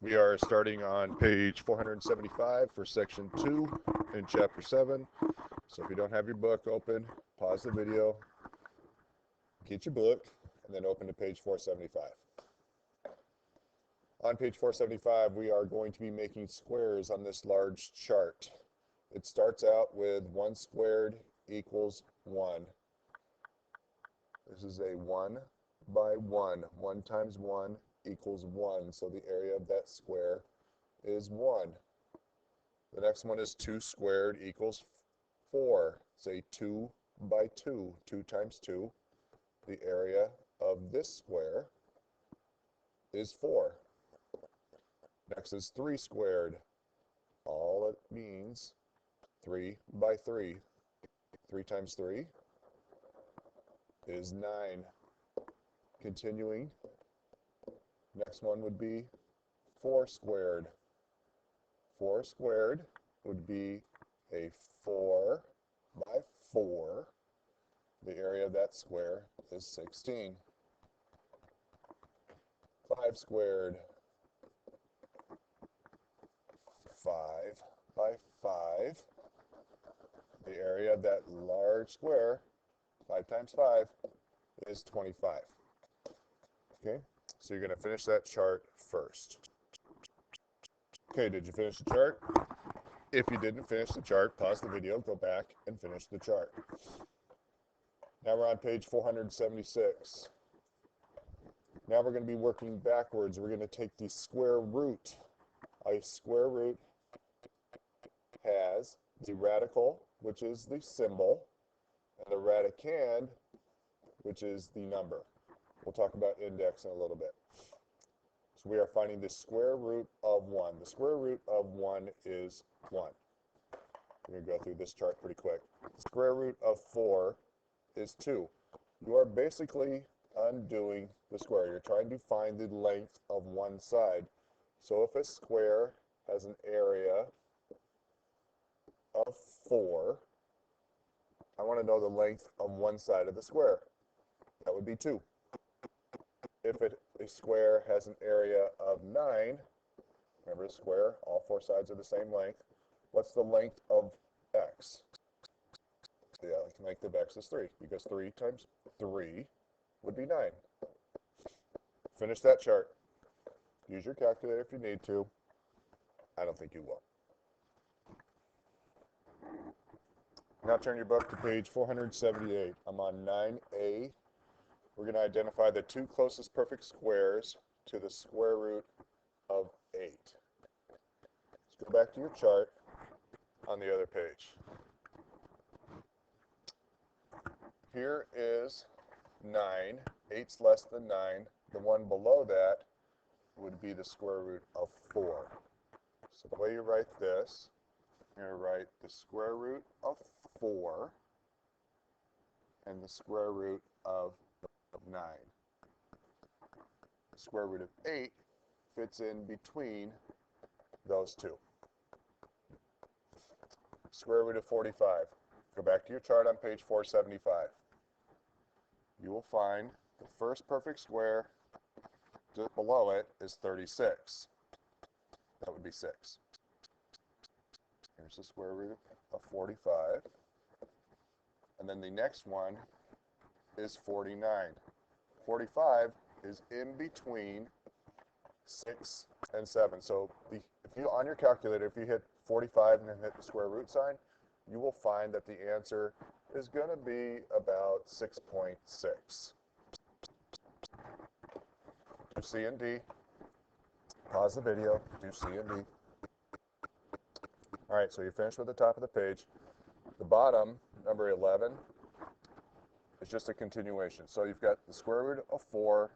We are starting on page 475 for section 2 in chapter 7. So if you don't have your book open, pause the video, get your book, and then open to page 475. On page 475, we are going to be making squares on this large chart. It starts out with 1 squared equals 1. This is a 1 by 1. 1 times 1 equals 1. So the area of that square is 1. The next one is 2 squared equals 4. Say 2 by 2. 2 times 2. The area of this square is 4. Next is 3 squared. All it means 3 by 3. 3 times 3 is 9. Continuing, next one would be 4 squared. 4 squared would be a 4 by 4. The area of that square is 16. 5 squared. 5 by 5. The area of that large square, 5 times 5, is 25. Okay, so you're going to finish that chart first. Okay, did you finish the chart? If you didn't finish the chart, pause the video, go back and finish the chart. Now we're on page 476. Now we're going to be working backwards. We're going to take the square root. A square root has the radical, which is the symbol, and the radicand, which is the number. We'll talk about index in a little bit. So we are finding the square root of 1. The square root of 1 is 1. We're going to go through this chart pretty quick. The square root of 4 is 2. You are basically undoing the square. You're trying to find the length of one side. So if a square has an area of 4, I want to know the length of one side of the square. That would be 2. If a square has an area of 9, remember the square, all 4 sides are the same length. What's the length of x? The length of x is 3, because 3 times 3 would be 9. Finish that chart. Use your calculator if you need to. I don't think you will. Now turn your book to page 478. I'm on 9A. We're going to identify the 2 closest perfect squares to the square root of 8. Let's go back to your chart on the other page. Here is 9. 8's less than 9. The one below that would be the square root of 4. So the way you write this, you're going to write the square root of 4 and the square root of 9. The square root of 8 fits in between those two. Square root of 45. Go back to your chart on page 475. You will find the first perfect square just below it is 36. That would be 6. Here's the square root of 45. And then the next one is 49. 45 is in between 6 and 7. So if you on your calculator, if you hit 45 and then hit the square root sign, you will find that the answer is going to be about 6.6. Do C and D. Pause the video. Do C and D. All right, so you're finished with the top of the page. The bottom, number 11, is just a continuation. So you've got the square root of 4,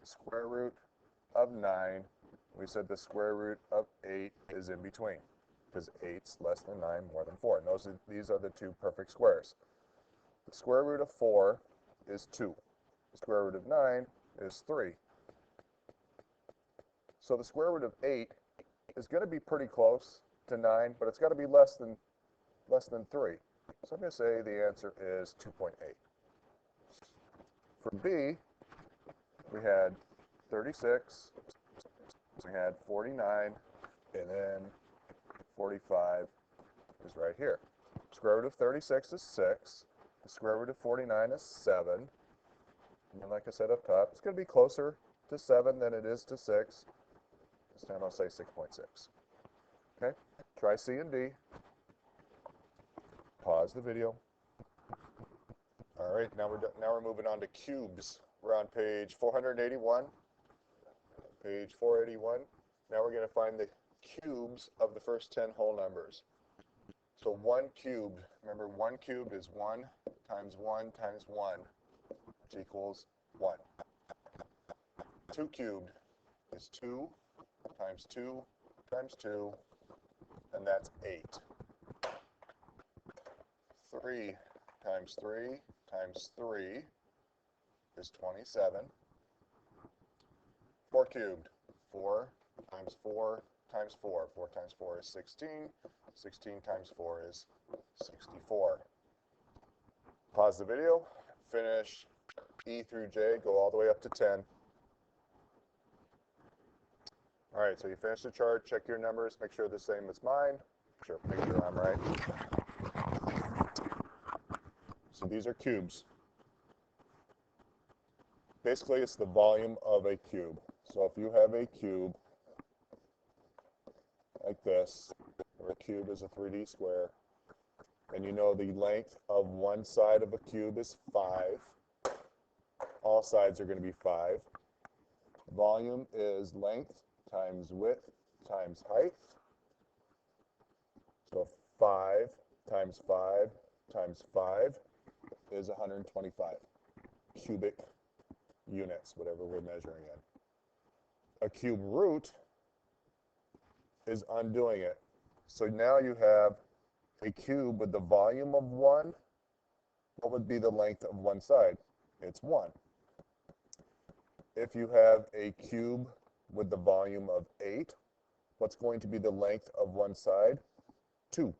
the square root of 9. We said the square root of 8 is in between, because 8's less than 9, more than 4. And these are the 2 perfect squares. The square root of 4 is 2. The square root of 9 is 3. So the square root of 8 is going to be pretty close to 9, but it's got to be less than 3. So I'm going to say the answer is 2.8. For B, we had 36 we had 49, and then 45 is right here. Square root of 36 is 6. The square root of 49 is 7. And then, like I said up top, it's going to be closer to 7 than it is to 6. This time I'll say 6.6. Okay, try C and D. Pause the video. All right, now we're moving on to cubes. We're on page 481. Page 481. Now we're going to find the cubes of the first 10 whole numbers. So 1 cubed, remember 1 cubed is 1 times 1 times 1, which equals 1. 2 cubed is 2 times 2 times 2, and that's 8. 3 times 3 times 3 is 27. 4 cubed, 4 times 4 times 4. 4 times 4 is 16. 16 times 4 is 64. Pause the video, finish E through J, go all the way up to 10. All right, so you finish the chart, check your numbers, make sure they're the same as mine. Make sure I'm right. So these are cubes. Basically, it's the volume of a cube. So if you have a cube like this, where a cube is a 3D square, and you know the length of one side of a cube is 5. All sides are going to be 5. Volume is length times width times height. So 5 times 5 times 5 is 125 cubic units, whatever we're measuring in. A cube root is undoing it. So now you have a cube with the volume of 1. What would be the length of one side? It's 1. If you have a cube with the volume of 8, what's going to be the length of one side? 2.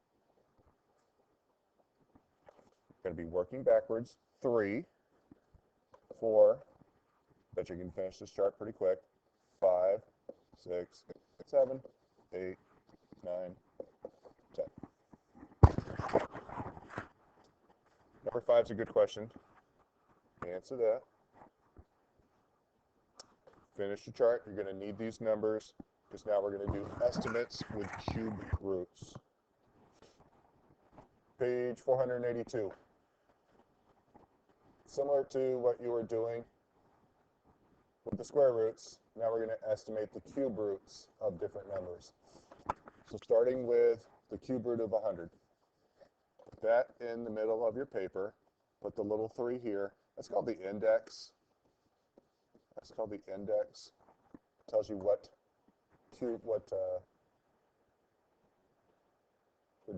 Going to be working backwards. 3, 4, bet you can finish this chart pretty quick. 5, 6, 7, 8, 9, 10. Number 5 is a good question. Answer that. Finish the chart. You're going to need these numbers because now we're going to do estimates with cube roots. Page 482. Similar to what you were doing with the square roots, now we're going to estimate the cube roots of different numbers. So starting with the cube root of 100. Put that in the middle of your paper. Put the little 3 here. That's called the index. That's called the index. It tells you what we're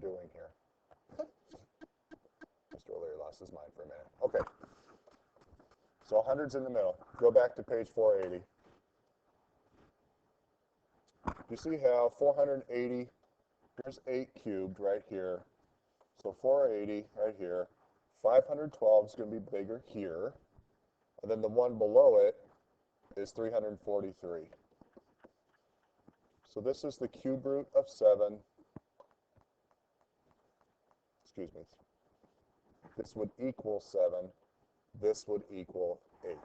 doing here. Mr. O'Leary lost his mind for a minute. Okay. So 100's in the middle. Go back to page 480. You see how 480, here's 8 cubed right here. So 480 right here. 512 is going to be bigger here. And then the one below it is 343. So this is the cube root of 7. Excuse me. This would equal 7. This would equal 8.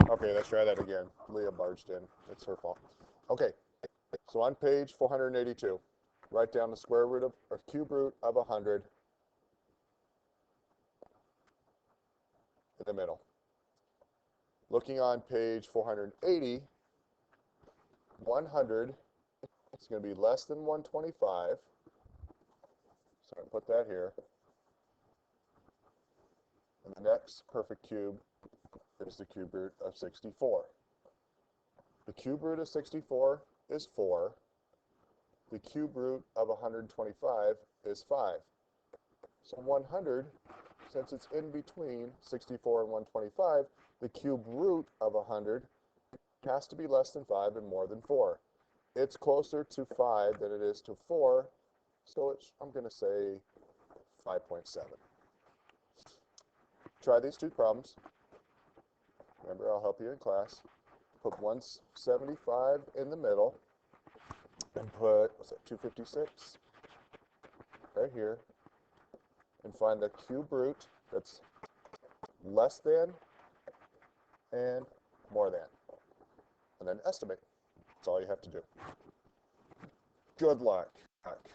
Okay, let's try that again. Leah barged in. It's her fault. Okay, so on page 482, write down the square root of, or cube root of 100 in the middle. Looking on page 480, 100 is going to be less than 125. So I put that here. And the next perfect cube is the cube root of 64. The cube root of 64 is 4. The cube root of 125 is 5. So 100, since it's in between 64 and 125, the cube root of 100 has to be less than 5 and more than 4. It's closer to 5 than it is to 4, so I'm going to say 5.7. try these two problems. Remember, I'll help you in class. Put 175 in the middle and put, what's that, 256 right here, and find the cube root that's less than and more than, and then estimate. That's all you have to do. Good luck.